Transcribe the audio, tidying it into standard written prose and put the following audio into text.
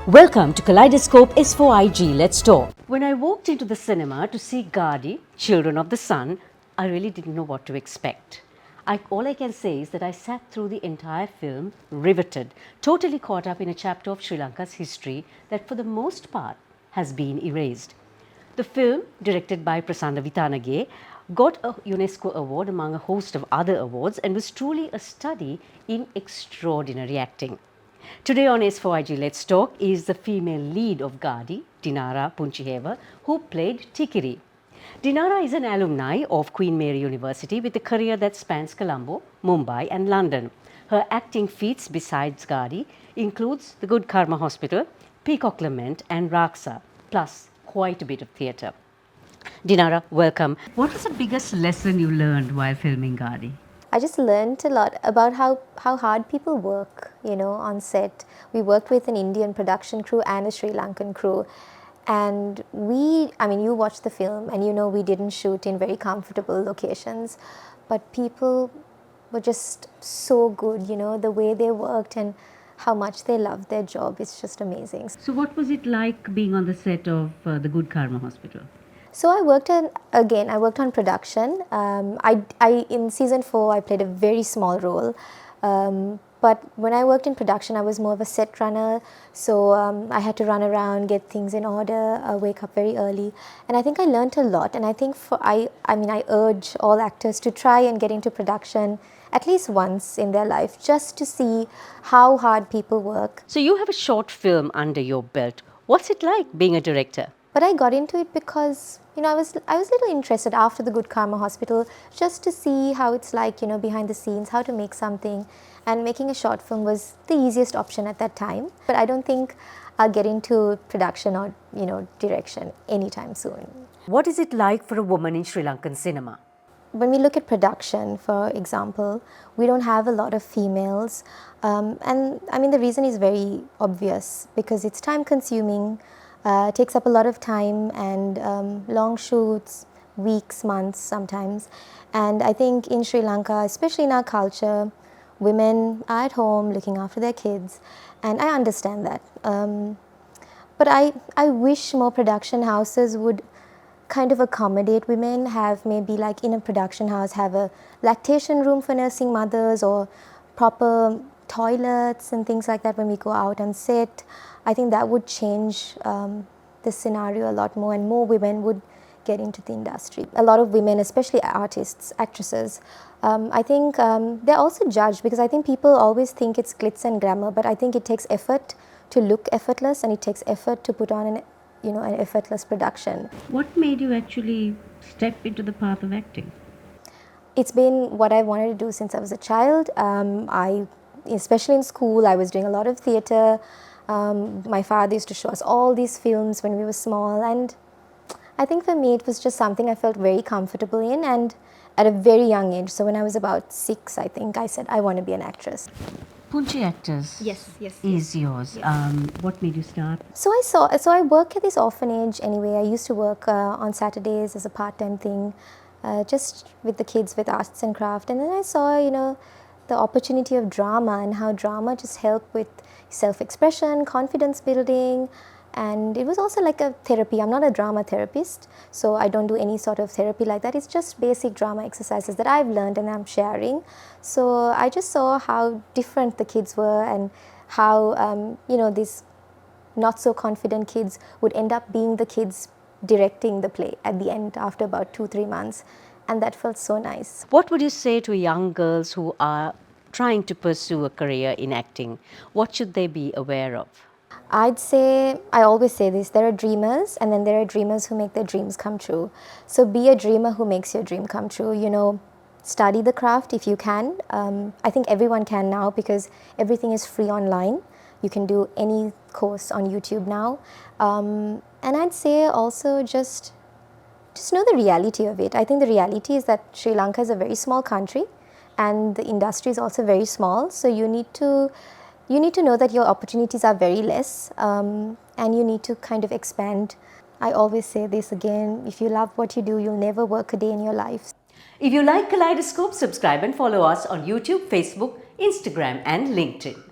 Welcome to Kaleidoscope S4IG. Let's talk. When I walked into the cinema to see Gaadi, Children of the Sun, I really didn't know what to expect. All I can say is that I sat through the entire film riveted, totally caught up in a chapter of Sri Lanka's history that for the most part has been erased. The film, directed by Prasanna Vitanage, got a UNESCO award among a host of other awards and was truly a study in extraordinary acting. Today on S4IG Let's Talk is the female lead of Gaadi, Dinara Punchihewa, who played Tikiri. Dinara is an alumni of Queen Mary University with a career that spans Colombo, Mumbai and London. Her acting feats besides Gaadi includes the Good Karma Hospital, Peacock Lament and Raksa, plus quite a bit of theatre. Dinara, welcome. What was the biggest lesson you learned while filming Gaadi? I just learned a lot about how hard people work, on set. We worked with an Indian production crew and a Sri Lankan crew. And you watched the film and we didn't shoot in very comfortable locations. But people were just so good, the way they worked and how much they loved their job. It's just amazing. So what was it like being on the set of the Good Karma Hospital? So I worked on production. In season 4, I played a very small role. But when I worked in production, I was more of a set runner. So I had to run around, get things in order, wake up very early. And I think I learned a lot. And I think I urge all actors to try and get into production at least once in their life, just to see how hard people work. So you have a short film under your belt. What's it like being a director? But I got into it because, I was a little interested after the Good Karma Hospital, just to see how it's like, behind the scenes, how to make something. And making a short film was the easiest option at that time. But I don't think I'll get into production or, direction anytime soon. What is it like for a woman in Sri Lankan cinema? When we look at production, for example, we don't have a lot of females. The reason is very obvious because it's time consuming. Takes up a lot of time and long shoots, weeks, months sometimes. And I think in Sri Lanka, especially in our culture, women are at home looking after their kids, and I understand that. But I wish more production houses would kind of accommodate women, have maybe like in a production house, have a lactation room for nursing mothers or proper toilets and things like that when we go out on set. I think that would change the scenario a lot more and more women would get into the industry. A lot of women, especially artists, actresses, I think they're also judged because I think people always think it's glitz and glamour, but I think it takes effort to look effortless and it takes effort to put on an effortless production. What made you actually step into the path of acting? It's been what I wanted to do since I was a child. Especially in school, I was doing a lot of theatre. My father used to show us all these films when we were small, and I think for me it was just something I felt very comfortable in, and at a very young age. So when I was about 6, I think I said I want to be an actress. Punchi Actors is yours. Yes. What made you start? So I work at this orphanage anyway. I used to work on Saturdays as a part-time thing, just with the kids with arts and craft. And then I saw, the opportunity of drama and how drama just helped with self-expression, confidence building, and it was also like a therapy. I'm not a drama therapist, so I don't do any sort of therapy like that. It's just basic drama exercises that I've learned and I'm sharing. So I just saw how different the kids were and how, these not so confident kids would end up being the kids directing the play at the end after about 2-3 months. And that felt so nice. What would you say to young girls who are trying to pursue a career in acting? What should they be aware of? I always say this, there are dreamers and then there are dreamers who make their dreams come true. So be a dreamer who makes your dream come true. Study the craft if you can. I think everyone can now because everything is free online. You can do any course on YouTube now. And I'd say also just know the reality of it. I think the reality is that Sri Lanka is a very small country and the industry is also very small. So you need to know that your opportunities are very less and you need to kind of expand. I always say this again, if you love what you do, you'll never work a day in your life. If you like Kaleidoscope, subscribe and follow us on YouTube, Facebook, Instagram and LinkedIn.